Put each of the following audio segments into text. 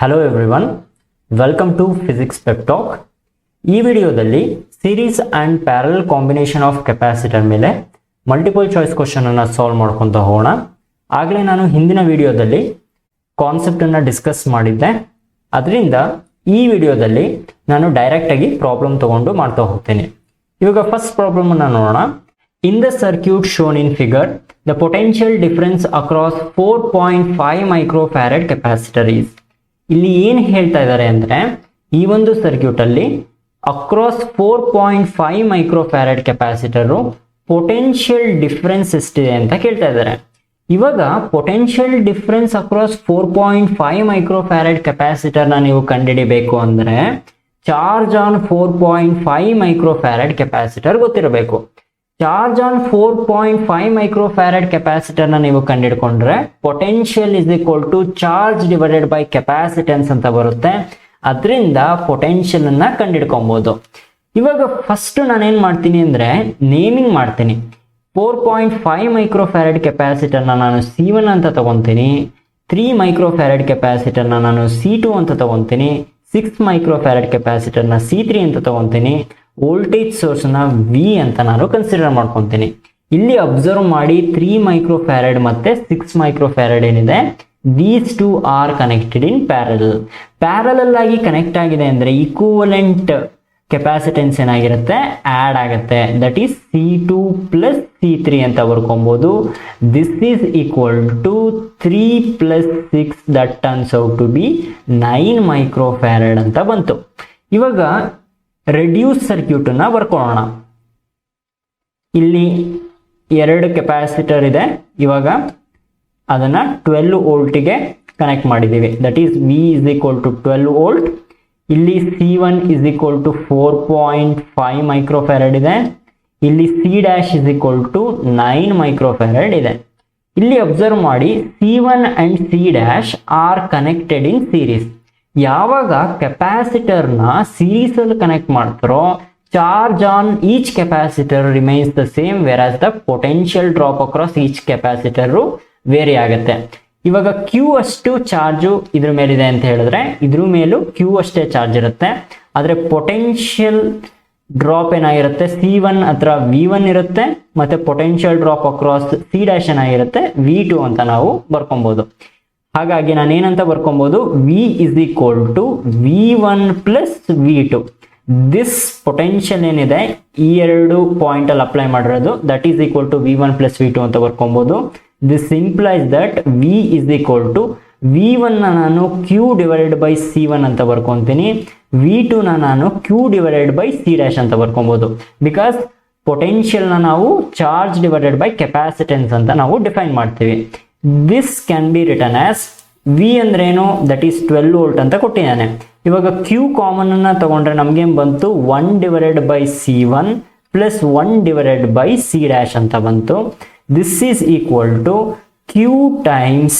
Hello everyone, welcome to physics pep talk. ಈ ವಿಡಿಯೋದಲ್ಲಿ series and parallel combination of capacitor ಮೇಲೆ multiple choice ಕ್ವಶನನ್ನು solve ಮಾಡ್ಕೊತ ಹೋಗೋಣ. ಆಗಲೇ ನಾನು ಹಿಂದಿನ ವಿಡಿಯೋದಲ್ಲಿ ಕಾನ್ಸೆಪ್ಟನ್ನು ಡಿಸ್ಕಸ್ ಮಾಡಿದ್ದೆ. ಅದರಿಂದ ಈ ವಿಡಿಯೋದಲ್ಲಿ ನಾನು ಡೈರೆಕ್ಟಾಗಿ ಪ್ರಾಬ್ಲಮ್ ತೊಗೊಂಡು ಮಾಡ್ತಾ ಹೋಗ್ತೀನಿ. ಇವಾಗ ಫಸ್ಟ್ ಪ್ರಾಬ್ಲಮನ್ನು ನೋಡೋಣ. In the circuit shown in figure, the potential difference across 4.5 microfarad capacitor is. ಇಲ್ಲಿ ಏನು ಹೇಳ್ತಾ ಇದ್ದಾರೆ ಅಂದರೆ, ಈ ಒಂದು ಸರ್ಕ್ಯೂಟ್ ಅಲ್ಲಿ across 4.5 microfarad capacitor potential difference ಎಷ್ಟಿದೆ ಅಂತ ಕೇಳ್ತಾ ಇದ್ದಾರೆ. ಇವಾಗ ಪೊಟೆನ್ಷಿಯಲ್ ಡಿಫರೆನ್ಸ್ ಅಕ್ರಾಸ್ 4.5 ಮೈಕ್ರೋಫ್ಯಾರಡ್ ಕೆಪಾಸಿಟರ್ನ ನೀವು ಕಂಡುಹಿಡಿಬೇಕು ಅಂದರೆ ಚಾರ್ಜ್ ಆನ್ 4.5 ಮೈಕ್ರೋಫ್ಯಾರಡ್ ಕೆಪಾಸಿಟರ್ ಗೊತ್ತಿರಬೇಕು. ಚಾರ್ಜ್ ಆನ್ 4.5 ಮೈಕ್ರೋಫ್ಯಾರಡ್ ಕೆಪಾಸಿಟರ್ನ ನೀವು ಕಂಡುಹಿಡ್ಕೊಂಡ್ರೆ potential is equal to charge divided by capacitance ಅಂತ ಬರುತ್ತೆ. ಅದರಿಂದ ಪೊಟೆನ್ಷಿಯಲ್ ಅನ್ನ ಕಂಡುಹಿಡ್ಕೊಬಹುದು. ಇವಾಗ ಫಸ್ಟ್ ನಾನೇನು ಮಾಡ್ತೀನಿ ಅಂದರೆ ನೇಮಿಂಗ್ ಮಾಡ್ತೀನಿ. 4.5 ಮೈಕ್ರೋಫ್ಯಾರಡ್ ಕೆಪಾಸಿಟರ್ನ ನಾನು C1 ಅಂತ ತಗೊತೀನಿ, 3 ಮೈಕ್ರೋಫ್ಯಾರಡ್ ಕೆಪಾಸಿಟರ್ನ ನಾನು C2 ಅಂತ ತಗೊತೀನಿ, 6 ಮೈಕ್ರೋಫ್ಯಾರಡ್ ಕೆಪಾಸಿಟರ್ನ C3 ಅಂತ ತಗೊತೀನಿ, ವೋಲ್ಟೇಜ್ ಸೋರ್ಸ್ನ V ಅಂತ ನಾನು ಕನ್ಸಿಡರ್ ಮಾಡ್ಕೊತೀನಿ. ಇಲ್ಲಿ ಅಬ್ಸರ್ವ್ ಮಾಡಿ 3 ಮೈಕ್ರೋಫ್ಯಾರಡ್ ಮತ್ತೆ 6 ಮೈಕ್ರೋಫ್ಯಾರಡ್ ಏನಿದೆ, these two are connected in parallel ಆಗಿ ಕನೆಕ್ಟ್ ಆಗಿದೆ ಅಂದರೆ ಈಕ್ವಲೆಂಟ್ ಕೆಪಾಸಿಟೆನ್ಸ್ ಏನಾಗಿರುತ್ತೆ, ಆ್ಯಡ್ ಆಗುತ್ತೆ. That is C2 plus C3 ಅಂತ ಬರ್ಕೊಬೋದು. This is equal to 3 plus 6 that turns out to be 9 microfarad ಅಂತ ಬಂತು. ಇವಾಗ ರೆಡ್ಯೂಸ್ ಸರ್ಕ್ಯೂಟನ್ನು ಬರ್ಕೊಳ್ಳೋಣ. ಇಲ್ಲಿ 2 ಕೆಪಾಸಿಟರ್ ಇದೆ. ಇವಾಗ ಅದನ್ನು 12 ವೋಲ್ಟಿಗೆ ಕನೆಕ್ಟ್ ಮಾಡಿದ್ದೀವಿ. That is V is equal to 12 volt. ಇಲ್ಲಿ C1 is equal to 4.5 microfarad ಇದೆ. ಇಲ್ಲಿ C' is equal to 9 microfarad ಇದೆ. ಇಲ್ಲಿ ಅಬ್ಸರ್ವ್ ಮಾಡಿ C1 and C' are connected in series. ಯಾವಾಗ ಕೆಪಾಸಿಟರ್ನ ಸೀರೀಸಲ್ಲಿ ಕನೆಕ್ಟ್ ಮಾಡ್ತಾರೋ charge on each capacitor remains the same, whereas the potential drop across each capacitor vary ಆಗುತ್ತೆ. ಇವಾಗ Q ಅಷ್ಟು ಚಾರ್ಜು ಇದ್ರ ಮೇಲಿದೆ ಅಂತ ಹೇಳಿದ್ರೆ ಇದ್ರ ಮೇಲೂ Q ಅಷ್ಟೇ ಚಾರ್ಜ್ ಇರುತ್ತೆ. ಆದರೆ ಪೊಟೆನ್ಷಿಯಲ್ ಡ್ರಾಪ್ ಏನಾಗಿರುತ್ತೆ, C1 ಹತ್ರ V1 ಇರುತ್ತೆ, ಮತ್ತೆ ಪೊಟೆನ್ಷಿಯಲ್ ಡ್ರಾಪ್ ಅಕ್ರಾಸ್ C' ಏನಾಗಿರುತ್ತೆ V2 ಅಂತ ನಾವು ಬರ್ಕೊಬೋದು. ಹಾಗಾಗಿ ನಾನು ಏನಂತ ಬರ್ಕೊಬೋದು, V is equal to V1 plus V2. This potential ಏನಿದೆ ಈ 2 ಪಾಯಿಂಟಲ್ಲಿ ಅಪ್ಲೈ ಮಾಡಿರೋದು, that is equal to V1 plus V2 ಅಂತ ಬರ್ಕೊಬೋದು. This implies that V is equal to V1 ನಾನು Q ಡಿವೈಡೆಡ್ ಬೈ C1 ಅಂತ ಬರ್ಕೊತೀನಿ, V2 ನಾನು Q ಡಿವೈಡೆಡ್ ಬೈ C' ಅಂತ ಬರ್ಕೊಬೋದು. ಬಿಕಾಸ್ ಪೊಟೆನ್ಷಿಯಲ್ನ ನಾವು ಚಾರ್ಜ್ ಡಿವೈಡೆಡ್ ಬೈ ಕೆಪಾಸಿಟೆನ್ಸ್ ಅಂತ ನಾವು ಡಿಫೈನ್ ಮಾಡ್ತೀವಿ. This can be written as V ಅಂದ್ರೇನು, ದಟ್ ಈಸ್ 12 ವೋಲ್ಟ್ ಅಂತ ಕೊಟ್ಟಿದ್ದಾನೆ. ಇವಾಗ Q ಕಾಮನ್ ಅನ್ನ ತಗೊಂಡ್ರೆ ನಮ್ಗೇನು ಬಂತು, 1 divided by C1 plus 1 divided by C' ಅಂತ ಬಂತು. This is equal to Q times,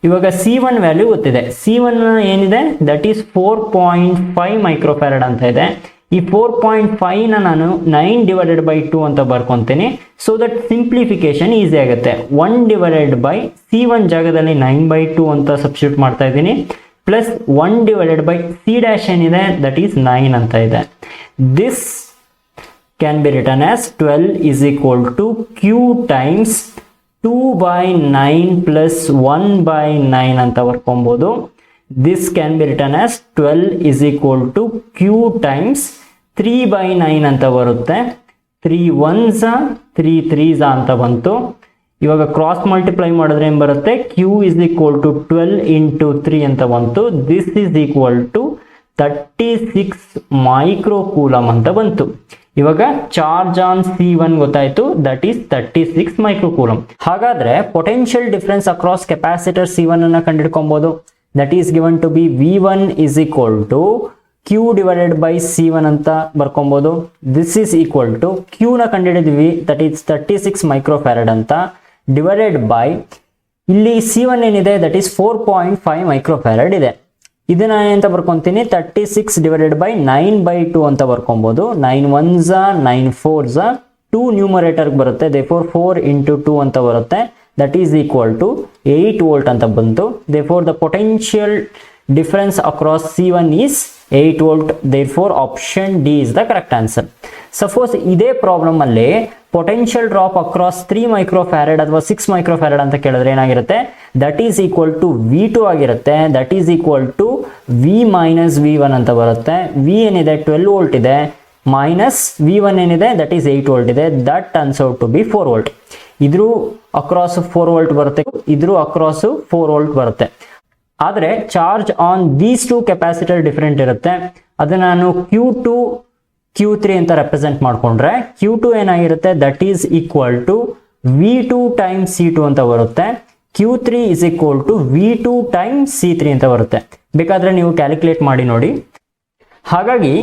ಇವಾಗ C1 ವ್ಯಾಲ್ಯೂ ಗೊತ್ತಿದೆ, C1 ಏನಿದೆ ದಟ್ ಈಸ್ 4.5 ಮೈಕ್ರೋಫ್ಯಾರಡ್ ಅಂತ ಇದೆ. ಈ 4.5ನ ನಾನು 9 ಡಿವೈಡೆಡ್ ಬೈ 2 ಅಂತ ಬರ್ಕೊತೀನಿ. ಸೊ ದಟ್ ಸಿಂಪ್ಲಿಫಿಕೇಶನ್ ಈಸಿ ಆಗುತ್ತೆ. 1 ಡಿವೈಡೆಡ್ ಬೈ C1 ಜಾಗದಲ್ಲಿ 9/2 ಅಂತ ಸಬ್ಸ್ಟಿಟ್ಯೂಟ್ ಮಾಡ್ತಾ ಇದ್ದೀನಿ, ಪ್ಲಸ್ 1 ಡಿವೈಡೆಡ್ ಬೈ C' ಏನಿದೆ ದಟ್ ಈಸ್ 9 ಅಂತ ಇದೆ. This can be written as 12 is equal to Q times 2/9 plus 1/9 ಅಂತ ಬರ್ಕೊಬೋದು. This can be written as 12 is equal to Q times 3/9 ಅಂತ ಬರುತ್ತೆ. 3 1s 3 3s ಅಂತ ಬಂತು. ಇವಾಗ ಕ್ರಾಸ್ ಮಲ್ಟಿಪ್ಲೈ ಮಾಡಿದ್ರೆ ಏನು ಬರುತ್ತೆ, Q is equal to 12 into 3 ಅಂತ ಬಂತು. This is equal to 36 micro coulomb ಅಂತ ಬಂತು. ಇವಾಗ ಚಾರ್ಜ್ ಆನ್ C1 ಗೊತ್ತಾಯ್ತು, ದಟ್ ಈಸ್ 36 ಮೈಕ್ರೋ ಕೂಲಮ್. ಹಾಗಾದ್ರೆ potential difference across capacitor C1 ಅನ್ನ ಕಂಡುಹಿಡ್ಕೊಬಹುದು. That is given to be V1 is equal to Q divided by C1 ಅಂತ ಬರ್ಕೊಬೋದು. This is equal to Q ನ ಕಂಡುಹಿಡಿದ್ವಿ, that is 36 microfarad ಅಂತ, divided by ಇಲ್ಲಿ C1 ಏನಿದೆ that is 4.5 microfarad ಇದೆ. ಇದನ್ನ ಅಂತ ಬರ್ಕೊತೀನಿ, 36 divided by 9/2 ಅಂತ ಬರ್ಕೊಬೋದು. 9 1s 9 4s 2 ನ್ಯೂಮರೇಟರ್ ಬರುತ್ತೆ, therefore 4 into 2 ಅಂತ ಬರುತ್ತೆ. that is equal to 8 volt ಅಂತ ಬಂತು. therefore the potential difference across C1 is 8 volt. Therefore option D is the correct answer. Suppose ಇದೇ ಪ್ರಾಬ್ಲಮ್ ಅಲ್ಲಿ ಪೊಟೆನ್ಷಿಯಲ್ ಡ್ರಾಪ್ ಅಕ್ರಾಸ್ 3 ಮೈಕ್ರೋಫ್ಯಾರಡ್ ಅಥವಾ 6 microfarad ಅಂತ ಕೇಳಿದ್ರೆ ಏನಾಗಿರುತ್ತೆ, that is equal to V2 ಆಗಿರುತ್ತೆ. That is equal to V minus V1 ಅಂತ ಬರುತ್ತೆ. V ಏನಿದೆ 12 ವೋಲ್ಟ್ ಇದೆ, ಮೈನಸ್ V1 ಏನಿದೆ ದಟ್ ಈಸ್ 8 ವೋಲ್ಟ್ ಇದೆ. That turns out to be 4 volt. ಇದ್ರೂ ಅಕ್ರಾಸ್ 4 ವೋಲ್ಟ್ ಬರುತ್ತೆ, ಇದ್ರೂ ಅಕ್ರಾಸ್ 4 ವೋಲ್ಟ್ ಬರುತ್ತೆ. ಆದರೆ charge on these two capacitor different ಇರುತ್ತೆ. ಅದನ್ನ ನಾನು Q2 Q3 ಅಂತ ರೆಪ್ರೆಸೆಂಟ್ ಮಾಡ್ಕೊಂಡ್ರೆ Q2 ಏನಾಗಿರುತ್ತೆ, that is equal to V2 times C2 ಅಂತ ಬರುತ್ತೆ. Q3 is equal to V2 times C3 ಅಂತ ಬರುತ್ತೆ. ಬೇಕಾದ್ರೆ ನೀವು ಕ್ಯಾಲ್ಕುಲೇಟ್ ಮಾಡಿ ನೋಡಿ. ಹಾಗಾಗಿ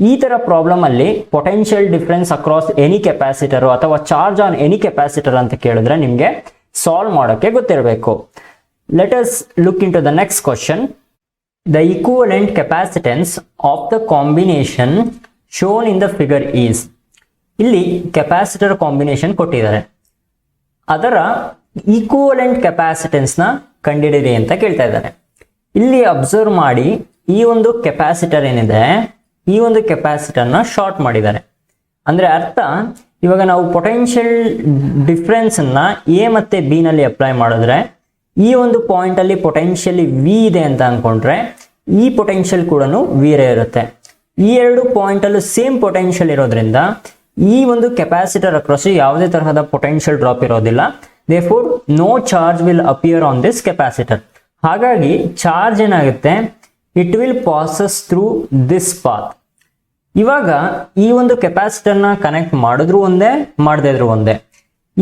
ಈ ತರ ಪ್ರಾಬ್ಲಮ್ ಅಲ್ಲಿ potential difference across any capacitor ಅಥವಾ ಚಾರ್ಜ್ ಆನ್ ಎನಿ ಕೆಪಾಸಿಟರ್ ಅಂತ ಕೇಳಿದ್ರೆ ನಿಮಗೆ ಸಾಲ್ವ್ ಮಾಡೋಕೆ ಗೊತ್ತಿರಬೇಕು. Let us look into the next question. The equivalent capacitance of the combination shown in the figure is. ಇಲ್ಲಿ ಕೆಪಾಸಿಟರ್ ಕಾಂಬಿನೇಷನ್ ಕೊಟ್ಟಿದ್ದಾರೆ, ಅದರ ಈಕ್ವಲೆಂಟ್ ಕೆಪಾಸಿಟೆನ್ಸ್ ನ ಕಂಡುಹಿಡಿಯಿರಿ ಅಂತ ಕೇಳ್ತಾ ಇದ್ದಾರೆ. ಇಲ್ಲಿ ಅಬ್ಸರ್ವ್ ಮಾಡಿ, ಈ ಒಂದು ಕೆಪಾಸಿಟರ್ ಏನಿದೆ, ಈ ಒಂದು ಕೆಪಾಸಿಟರ್ ನ ಶಾರ್ಟ್ ಮಾಡಿದ್ದಾರೆ. ಅಂದ್ರೆ ಅರ್ಥ, ಇವಾಗ ನಾವು ಪೊಟೆನ್ಷಿಯಲ್ ಡಿಫರೆನ್ಸ್ ಅನ್ನ ಎ ಮತ್ತೆ ಬಿ ನಲ್ಲಿ ಅಪ್ಲೈ ಮಾಡಿದ್ರೆ ಈ ಒಂದು ಪಾಯಿಂಟ್ ಅಲ್ಲಿ ಪೊಟೆನ್ಷಿಯಲ್ ವಿ ಇದೆ ಅಂತ ಅನ್ಕೊಂಡ್ರೆ ಈ ಪೊಟೆನ್ಷಿಯಲ್ ಕೂಡ ವಿ ಇರುತ್ತೆ. ಈ ಎರಡು ಪಾಯಿಂಟ್ ಅಲ್ಲೂ ಸೇಮ್ ಪೊಟೆನ್ಷಿಯಲ್ ಇರೋದ್ರಿಂದ ಈ ಒಂದು ಕೆಪಾಸಿಟರ್ ಅಕ್ರಾಸ್ ಯಾವುದೇ ತರಹದ ಪೊಟೆನ್ಷಿಯಲ್ ಡ್ರಾಪ್ ಇರೋದಿಲ್ಲ. Therefore no charge will appear on this capacitor. ಹಾಗಾಗಿ ಚಾರ್ಜ್ ಏನಾಗುತ್ತೆ, it will passes through this path. ಇವಾಗ ಈ ಒಂದು ಕೆಪಾಸಿಟರ್ ನ ಕನೆಕ್ಟ್ ಮಾಡಿದ್ರು ಒಂದೇ, ಮಾಡದೇ ಇದ್ರು ಒಂದೇ.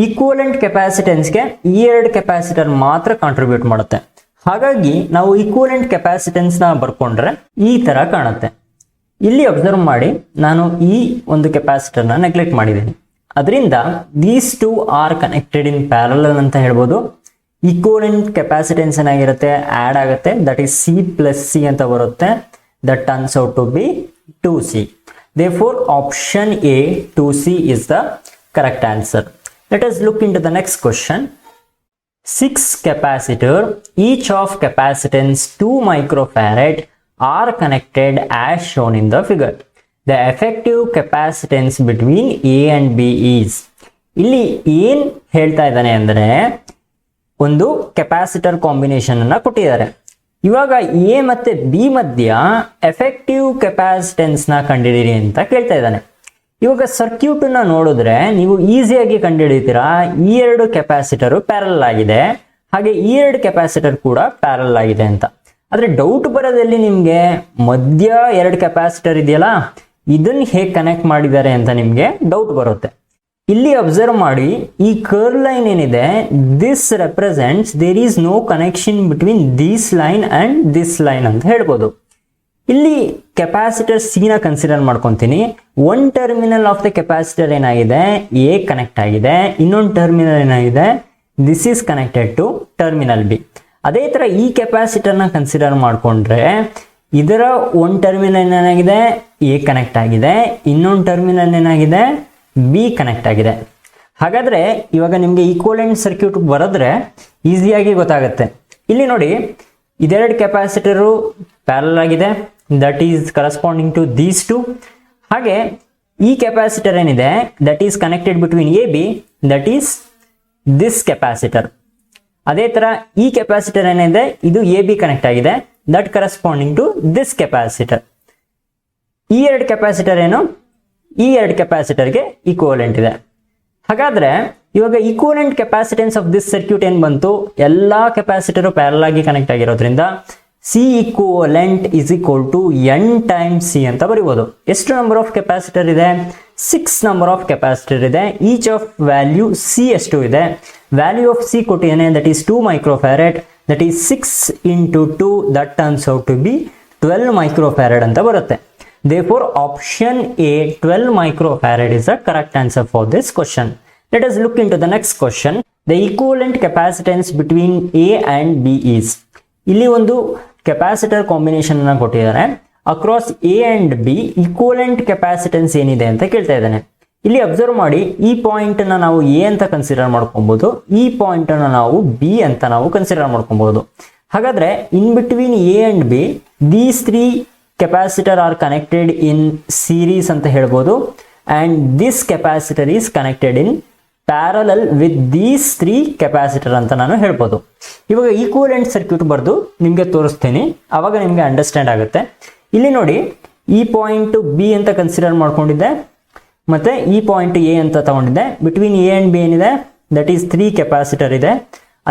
ಈಕ್ವಲೆಂಟ್ ಕೆಪಾಸಿಟೆನ್ಸ್ಗೆ ಈ ಎರಡು ಕೆಪಾಸಿಟರ್ ಮಾತ್ರ ಕಾಂಟ್ರಿಬ್ಯೂಟ್ ಮಾಡುತ್ತೆ. ಹಾಗಾಗಿ ನಾವು ಈಕ್ವಲೆಂಟ್ ಕೆಪಾಸಿಟೆನ್ಸ್ ನ ಬರ್ಕೊಂಡ್ರೆ ಈ ತರ ಕಾಣುತ್ತೆ. ಇಲ್ಲಿ ಅಬ್ಸರ್ವ್ ಮಾಡಿ, ನಾನು ಈ ಒಂದು ಕೆಪಾಸಿಟರ್ ನ ನೆಗ್ಲೆಕ್ಟ್ ಮಾಡಿದ್ದೀನಿ. ಅದರಿಂದ these two are connected in parallel ಅಂತ ಹೇಳ್ಬೋದು. ಈಕ್ವಲೆಂಟ್ ಕೆಪಾಸಿಟೆನ್ಸ್ ಏನಾಗಿರುತ್ತೆ, ಆಡ್ ಆಗುತ್ತೆ. That is C plus C ಅಂತ ಬರುತ್ತೆ. That turns out to be 2C. Therefore option A 2C is the correct answer. Let us look into the next question. 6 capacitor, each of capacitance 2 microfarad are connected as shown in the figure. The effective capacitance between A and B is. ಇಲ್ಲಿ ಏನ್ ಹೇಳ್ತಾ ಇದ್ದಾನೆ ಅಂದ್ರೆ, ಒಂದು capacitor combination ಅನ್ನ ಕೊಟ್ಟಿದ್ದಾರೆ. ಇವಾಗ A ಮತ್ತೆ ಬಿ ಮಧ್ಯ ಎಫೆಕ್ಟಿವ್ ಕೆಪಾಸಿಟೆನ್ಸ್ ನ ಕಂಡುಹಿಡಿಯಿರಿ ಅಂತ ಕೇಳ್ತಾ ಇದ್ದಾನೆ. ಇವಾಗ ಸರ್ಕ್ಯೂಟ್ ನ ನೋಡಿದ್ರೆ ನೀವು ಈಸಿಯಾಗಿ ಕಂಡುಹಿಡಿತೀರಾ. ಈ ಎರಡು ಕೆಪಾಸಿಟರ್ ಪ್ಯಾರಲ್ ಆಗಿದೆ, ಹಾಗೆ ಈ ಎರಡು ಕೆಪಾಸಿಟರ್ ಕೂಡ ಪ್ಯಾರಲ್ ಆಗಿದೆ ಅಂತ. ಆದ್ರೆ ಡೌಟ್ ಬರೋದಲ್ಲಿ ನಿಮ್ಗೆ ಮಧ್ಯ ಎರಡು ಕೆಪಾಸಿಟರ್ ಇದೆಯಲ್ಲ, ಇದನ್ನ ಹೇಗೆ ಕನೆಕ್ಟ್ ಮಾಡಿದ್ದಾರೆ ಅಂತ ನಿಮ್ಗೆ ಡೌಟ್ ಬರುತ್ತೆ. ಇಲ್ಲಿ ಅಬ್ಸರ್ವ್ ಮಾಡಿ, ಈ ಕರ್ವ್ ಲೈನ್ ಏನಿದೆ, this represents there is no connection between this line and this line ಅಂತ ಹೇಳ್ಬೋದು. ಇಲ್ಲಿ ಕೆಪಾಸಿಟರ್ ಸಿ ನ ಕನ್ಸಿಡರ್ ಮಾಡ್ಕೊಂತೀನಿ. One terminal of the capacitor ಏನಾಗಿದೆ, ಎ ಕನೆಕ್ಟ್ ಆಗಿದೆ. ಇನ್ನೊಂದು ಟರ್ಮಿನಲ್ ಏನಾಗಿದೆ, this is connected to terminal B. ಅದೇ ತರ ಈ ಕೆಪಾಸಿಟರ್ ನ ಕನ್ಸಿಡರ್ ಮಾಡ್ಕೊಂಡ್ರೆ ಇದರ ಒಂದು ಟರ್ಮಿನಲ್ ಏನಾಗಿದೆ, ಎ ಕನೆಕ್ಟ್ ಆಗಿದೆ. ಇನ್ನೊಂದು ಟರ್ಮಿನಲ್ ಏನಾಗಿದೆ, ಬಿ ಕನೆಕ್ಟ್ ಆಗಿದೆ. ಹಾಗಾದ್ರೆ ಇವಾಗ ನಿಮ್ಗೆ ಈಕ್ವಲೆಂಟ್ ಸರ್ಕ್ಯೂಟ್ ಬರೆದ್ರೆ ಈಸಿಯಾಗಿ ಗೊತ್ತಾಗುತ್ತೆ. ಇಲ್ಲಿ ನೋಡಿ, ಇದೆರಡು ಕೆಪಾಸಿಟರು ಪ್ಯಾರಲ್ ಆಗಿದೆ, that is corresponding to these two. ಹಾಗೆ ಈ ಕೆಪಾಸಿಟರ್ ಏನಿದೆ, that is connected between A B, that is this capacitor. ಅದೇ ತರ ಈ ಕೆಪಾಸಿಟರ್ ಏನಿದೆ, ಇದು ಎ ಬಿ ಕನೆಕ್ಟ್ ಆಗಿದೆ, that corresponding to this capacitor. ಈ ಎರಡು ಕೆಪಾಸಿಟರ್ ಏನು, ಈ ಎರಡು ಕೆಪಾಸಿಟರ್ಗೆ ಈಕ್ವಲೆಂಟ್ ಇದೆ. ಹಾಗಾದ್ರೆ ಇವಾಗ equivalent capacitance of this circuit ಏನ್ ಬಂತು, ಎಲ್ಲಾ ಕೆಪಾಸಿಟರ್ ಪ್ಯಾರಲ್ ಆಗಿ ಕನೆಕ್ಟ್ ಆಗಿರೋದ್ರಿಂದ C equivalent is equal to N times C ಅಂತ ಬರೀಬಹುದು. ಎಷ್ಟು ನಂಬರ್ ಆಫ್ ಕೆಪಾಸಿಟರ್ ಇದೆ, 6 ನಂಬರ್ ಆಫ್ ಕೆಪಾಸಿಟರ್ ಇದೆ. ಈಚ್ ಆಫ್ ವ್ಯಾಲ್ಯೂ ಸಿ ಎಷ್ಟು ಇದೆ, ವ್ಯಾಲ್ಯೂ ಆಫ್ ಸಿ ಕೊಟ್ಟಿದ್ದೇನೆ, that is 2 microfarad. That is 6 into 2, that turns out to be 12 microfarad ಅಂತ ಬರುತ್ತೆ. Therefore option A 12 microfarad is the correct answer for this question. Let us look into the next question. The equivalent capacitance between A and B is. ಇಲ್ಲಿ ಒಂದು capacitor combination ಅನ್ನು ಕೊಟ್ಟಿದ್ದಾರೆ. Across A and B equivalent capacitance ಏನಿದೆ ಅಂತ ಕೇಳ್ತಾ ಇದ್ದಾನೆ. ಇಲ್ಲಿ observe ಮಾಡಿ, ಈ ಪಾಯಿಂಟ್ ಅನ್ನ ನಾವು ಎ ಅಂತ ಕನ್ಸಿಡರ್ ಮಾಡ್ಕೊಬಹುದು, ಈ ಪಾಯಿಂಟ್ ಅನ್ನ ನಾವು ಬಿ ಅಂತ ನಾವು ಕನ್ಸಿಡರ್ ಮಾಡ್ಕೊಬಹುದು. ಹಾಗಾದರೆ in between A and B these 3 capacitor R connected in series ಅಂತ ಹೇಳ್ಬೋದು, and this capacitor is connected in parallel with these 3 capacitor ಅಂತ ನಾನು ಹೇಳ್ಬೋದು. ಇವಾಗ ಈಕ್ವಲೆಂಟ್ ಸರ್ಕ್ಯೂಟ್ ಬರೆದು ನಿಮಗೆ ತೋರಿಸ್ತೀನಿ, ಆವಾಗ ನಿಮಗೆ ಅಂಡರ್ಸ್ಟ್ಯಾಂಡ್ ಆಗುತ್ತೆ. ಇಲ್ಲಿ ನೋಡಿ, ಈ ಪಾಯಿಂಟ್ ಬಿ ಅಂತ ಕನ್ಸಿಡರ್ ಮಾಡ್ಕೊಂಡಿದ್ದೆ, ಮತ್ತು ಈ ಪಾಯಿಂಟ್ ಎ ಅಂತ ತಗೊಂಡಿದ್ದೆ. ಬಿಟ್ವೀನ್ ಎ ಆ್ಯಂಡ್ ಬಿ ಏನಿದೆ, ದಟ್ ಈಸ್ 3 ಕೆಪಾಸಿಟರ್ ಇದೆ.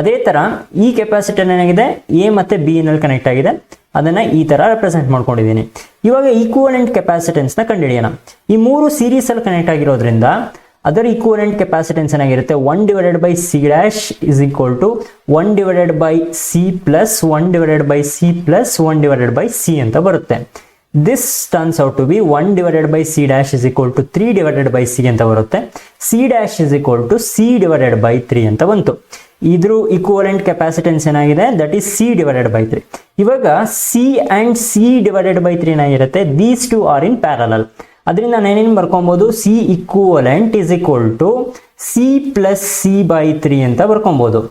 ಅದೇ ಥರ ಈ ಕೆಪಾಸಿಟರ್ ಏನಾಗಿದೆ, ಎ ಮತ್ತು ಬಿ ನಲ್ಲಿ ಕನೆಕ್ಟ್ ಆಗಿದೆ, ಅದನ್ನು ಈ ಥರ ರೆಪ್ರೆಸೆಂಟ್ ಮಾಡ್ಕೊಂಡಿದ್ದೀನಿ. ಇವಾಗ ಈಕ್ವಲೆಂಟ್ ಕೆಪಾಸಿಟೆನ್ಸ್ನ ಕಂಡುಹಿಡಿಯೋಣ. ಈ 3 ಸೀರೀಸಲ್ಲಿ ಕನೆಕ್ಟ್ ಆಗಿರೋದ್ರಿಂದ ಅದರ ಈಕ್ವಲೆಂಟ್ ಕೆಪಾಸಿಟೆನ್ಸ್ ಏನಾಗಿರುತ್ತೆ, 1 divided by C dash is equal to 1 divided by C plus 1 divided by C plus 1 divided by C ಅಂತ ಬರುತ್ತೆ. This turns out to be 1 divided by C dash is equal to 3 divided by C ಅಂತ ಬರುತ್ತೆ. C dash is equal to C divided by 3 ಅಂತ ಬಂತು. ಇದ್ರ equivalent capacitance ಏನಾಗಿದೆ, that is C divided by 3. ಇವಾಗ C and C divided by 3 ಏನಾಗಿರುತ್ತೆ, these 2 are in parallel. ಅದರಿಂದ ನಾನೇನು ಬರ್ಕೊಬೋದು, C equivalent is equal to C plus C by 3 ಅಂತ ಬರ್ಕೊಬೋದು.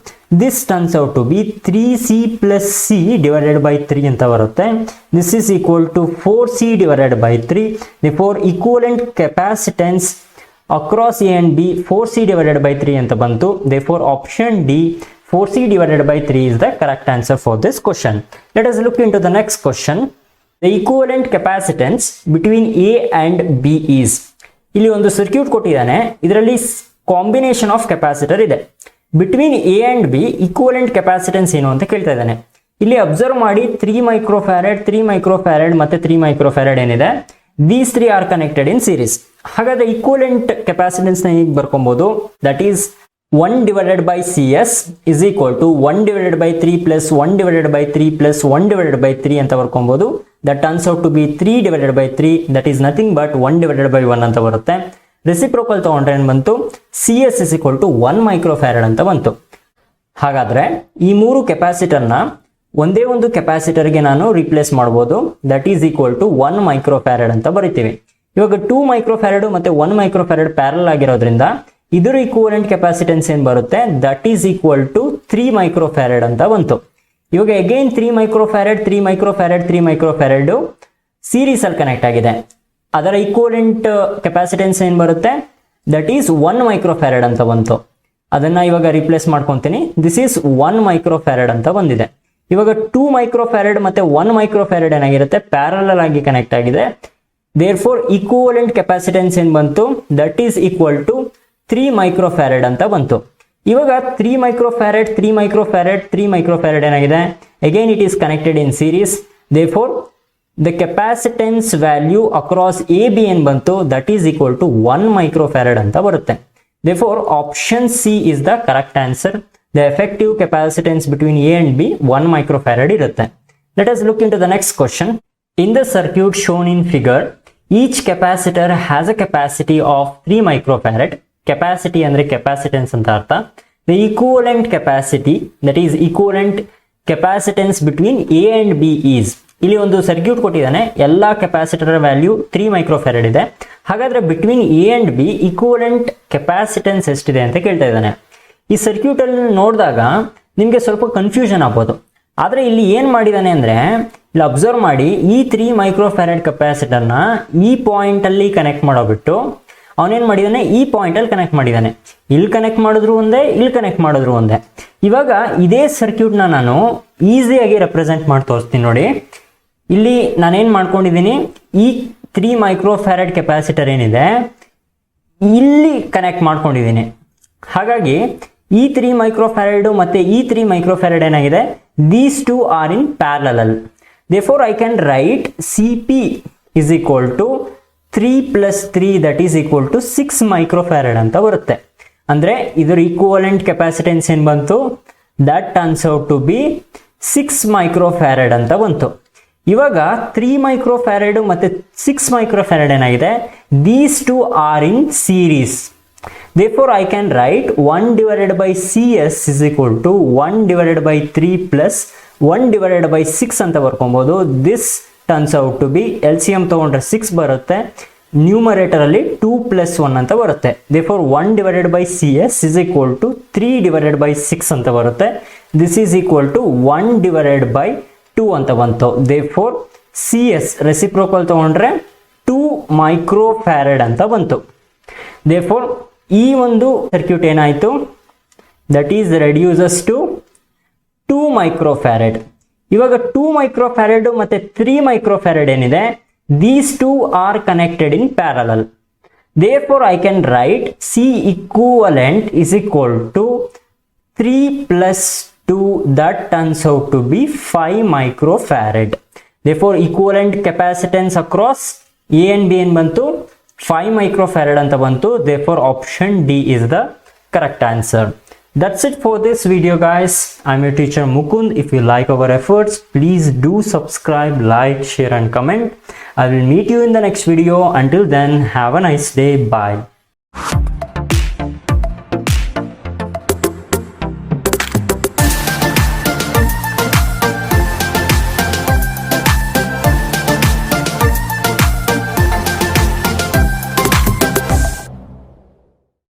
This turns out to be 3c plus C divided by 3 ಅಂತ ಬರುತ್ತೆ. This is equal to 4c divided by 3. Therefore equivalent capacitance across A and B 4c divided by 3 ಅಂತ ಬಂತು. Therefore option D 4c divided by 3 is the correct answer for this question. Let us look into the next question. The equivalent capacitance between A and B is. ಇಲ್ಲಿ ಒಂದು circuit ಕೊಟ್ಟಿದ್ದಾನೆ, ಇದರಲ್ಲಿ combination of capacitor ಇದೆ. Between A and B equivalent capacitance ಏನು ಅಂತ ಕೇಳ್ತಾ ಇದ್ದಾನೆ. ಇಲ್ಲಿ ಅಬ್ಸರ್ವ್ ಮಾಡಿ 3 ಮೈಕ್ರೋಫ್ಯಾರಡ್ 3 ಮೈಕ್ರೋಫ್ಯಾರಡ್ ಮತ್ತು 3 ಮೈಕ್ರೋಫ್ಯಾರಡ್ ಏನಿದೆ, these 3 are connected in series. ಹಾಗಾದ್ರೆ ಈಕ್ವಲೆಂಟ್ ಕೆಪಾಸಿಟೆನ್ಸ್ ನ ಹೀಗೆ ಬರ್ಕೊಬಹುದು, that is 1 divided by cs is equal to 1 divided by 3 plus 1 divided by 3 plus 1 divided by 3 ಅಂತ ಬರ್ಕೊಬಹುದು. that turns out to be 3 divided by 3, that is nothing but 1 divided by 1 ಅಂತ ಬರುತ್ತೆ. Reciprocal ತಗೊಂಡ್ರೆ ಏನು ಬಂತು, cs is equal to 1 microfarad ಅಂತ ಬಂತು. ಹಾಗಾದ್ರೆ ಈ 3 ಕೆಪಾಸಿಟರ್ನ ಒಂದೇ ಒಂದು ಕೆಪಾಸಿಟರ್ಗೆ ನಾನು ರಿಪ್ಲೇಸ್ ಮಾಡ್ಬೋದು, that is equal to 1 microfarad ಅಂತ ಬರಿತೀವಿ. ಇವಾಗ 2 ಮೈಕ್ರೋಫ್ಯಾರಡ್ ಮತ್ತೆ 1 ಮೈಕ್ರೋಫ್ಯಾರಡ್ ಪ್ಯಾರಲ್ ಆಗಿರೋದ್ರಿಂದ ಇದರ ಈಕ್ವಲೆಂಟ್ ಕೆಪಾಸಿಟೆನ್ಸ್ ಏನು ಬರುತ್ತೆ, that is equal to 3 microfarad ಅಂತ ಬಂತು. ಇವಾಗ again 3 microfarad 3 microfarad 3 microfarad series ಅಲ್ಲಿ ಕನೆಕ್ಟ್ ಆಗಿದೆ. ಅದರ ಈಕ್ವಲೆಂಟ್ ಕೆಪಾಸಿಟೆನ್ಸ್ ಏನು ಬರುತ್ತೆ, ದಟ್ ಈಸ್ 1 ಮೈಕ್ರೋಫ್ಯಾರಡ್ ಅಂತ ಬಂತು. ಅದನ್ನ ಇವಾಗ ರಿಪ್ಲೇಸ್ ಮಾಡ್ಕೊತೀನಿ. ದಿಸ್ ಈಸ್ 1 ಮೈಕ್ರೋಫ್ಯಾರಡ್ ಅಂತ ಬಂದಿದೆ. ಇವಾಗ 2 ಮೈಕ್ರೋಫ್ಯಾರಡ್ ಮತ್ತೆ 1 ಮೈಕ್ರೋಫ್ಯಾರಡ್ ಏನಾಗಿರುತ್ತೆ, ಪ್ಯಾರಲಲ್ ಆಗಿ ಕನೆಕ್ಟ್ ಆಗಿದೆ. ದೇರ್ಫೋರ್ ಈಕ್ವಲೆಂಟ್ ಕೆಪಾಸಿಟೆನ್ಸ್ ಏನು ಬಂತು, that is equal to 3 microfarad ಅಂತ ಬಂತು. ಇವಾಗ 3 ಮೈಕ್ರೋಫ್ಯಾರಡ್ 3 ಮೈಕ್ರೋಫ್ಯಾರಡ್ 3 ಮೈಕ್ರೋಫ್ಯಾರಡ್ ಏನಾಗಿದೆ, again it is connected in series. Therefore the capacitance value across A B ಏನು ಬಂತು, that is equal to 1 microfarad ಅಂತ ಬರುತ್ತೆ. Therefore option C is the correct answer. The effective capacitance between A and B 1 microfarad ಇರುತ್ತೆ. Let us look into the next question. In the circuit shown in figure, each capacitor has a capacity of 3 microfarad. Capacity ಅಂದ್ರೆ capacitance ಅಂತ ಅರ್ಥ. The equivalent capacity, that is equivalent capacitance between A and B is. ಇಲ್ಲಿ ಒಂದು circuit ಕೊಟ್ಟಿದ್ದಾನೆ, ಎಲ್ಲ capacitor value 3 microfarad ಇದೆ. ಹಾಗಾದ್ರೆ between A and B equivalent capacitance ಎಷ್ಟಿದೆ ಅಂತ ಕೇಳ್ತಾ ಇದ್ದಾನೆ. ಈ ಸರ್ಕ್ಯೂಟ್ ಅಲ್ಲಿ ನೋಡಿದಾಗ ನಿಮಗೆ ಸ್ವಲ್ಪ ಕನ್ಫ್ಯೂಷನ್ ಆಗ್ಬೋದು. ಆದರೆ ಇಲ್ಲಿ ಏನು ಮಾಡಿದ್ದಾನೆ ಅಂದರೆ, ಇಲ್ಲಿ ಅಬ್ಸರ್ವ್ ಮಾಡಿ, ಈ 3 ಮೈಕ್ರೋಫ್ಯಾರಡ್ ಕೆಪಾಸಿಟರ್ನ ಈ ಪಾಯಿಂಟಲ್ಲಿ ಕನೆಕ್ಟ್ ಮಾಡೋಬಿಟ್ಟು ಅವನೇನು ಮಾಡಿದ್ದಾನೆ, ಈ ಪಾಯಿಂಟಲ್ಲಿ ಕನೆಕ್ಟ್ ಮಾಡಿದ್ದಾನೆ. ಇಲ್ಲಿ ಕನೆಕ್ಟ್ ಮಾಡಿದ್ರು ಒಂದೇ, ಇಲ್ಲಿ ಕನೆಕ್ಟ್ ಮಾಡಿದ್ರು ಒಂದೇ. ಇವಾಗ ಇದೇ ಸರ್ಕ್ಯೂಟ್ನ ನಾನು ಈಸಿಯಾಗಿ ರೆಪ್ರೆಸೆಂಟ್ ಮಾಡಿ ತೋರಿಸ್ತೀನಿ ನೋಡಿ. ಇಲ್ಲಿ ನಾನೇನು ಮಾಡ್ಕೊಂಡಿದ್ದೀನಿ, ಈ 3 ಮೈಕ್ರೋಫ್ಯಾರಡ್ ಕೆಪಾಸಿಟರ್ ಏನಿದೆ ಇಲ್ಲಿ ಕನೆಕ್ಟ್ ಮಾಡ್ಕೊಂಡಿದ್ದೀನಿ. ಹಾಗಾಗಿ ಈ 3 ಮೈಕ್ರೋಫ್ಯಾರಡ್ ಮತ್ತೆ ಈ 3 ಮೈಕ್ರೋಫ್ಯಾರಡ್ ಏನಾಗಿದೆ, these 2 are in parallel. Therefore I can write CP is equal to 3 plus 3 that is equal to 6 microfarad ಅಂತ ಬರುತ್ತೆ. ಅಂದರೆ ಇದರ ಈಕ್ವಲೆಂಟ್ ಕೆಪಾಸಿಟೆನ್ಸ್ ಏನು ಬಂತು, that turns out to be 6 microfarad ಅಂತ ಬಂತು. ಇವಾಗ 3 ಮೈಕ್ರೋಫ್ಯಾರಡ್ ಮತ್ತೆ 6 ಮೈಕ್ರೋಫ್ಯಾರಡ್ ಏನಾಗಿದೆ, these 2 are in series. Therefore, I can write 1 divided by CS is equal to 1 divided by 3 plus 1 divided by 6 ಅಂತ ಬರ್ಕೊಬೋದು. This turns out to be LCM ತಗೊಂಡ್ರೆ 6 ಬರುತ್ತೆ, numerator ಅಲ್ಲಿ 2 plus 1 ಅಂತ ಬರುತ್ತೆ. Therefore, 1 divided by CS is equal to 3 divided by 6 ಅಂತ ಬರುತ್ತೆ. this is equal to 1 divided by 2 ಅಂತ ಬಂತು. therefore CS reciprocal ತಗೊಂಡ್ರೆ 2 microfarad ಅಂತ ಬಂತು. therefore ಈ ಒಂದು ಸರ್ಕ್ಯೂಟ್ ಏನಾಯಿತು, that is reduces to 2 microfarad. ಇವಾಗ 2 microfarad ಮತ್ತೆ 3 microfarad ಏನಿದೆ, these two are connected in parallel. therefore I can write C equivalent is equal to 3 plus 2, that turns out to be 5 microfarad. therefore equivalent capacitance across A and B en bantu 5 microfarad anta bantu. therefore option D is the correct answer. That's it for this video guys. I'm your teacher Mukund. If you like our efforts, please do subscribe, like, share and comment. I will meet you in the next video. Until then, have a nice day. Bye.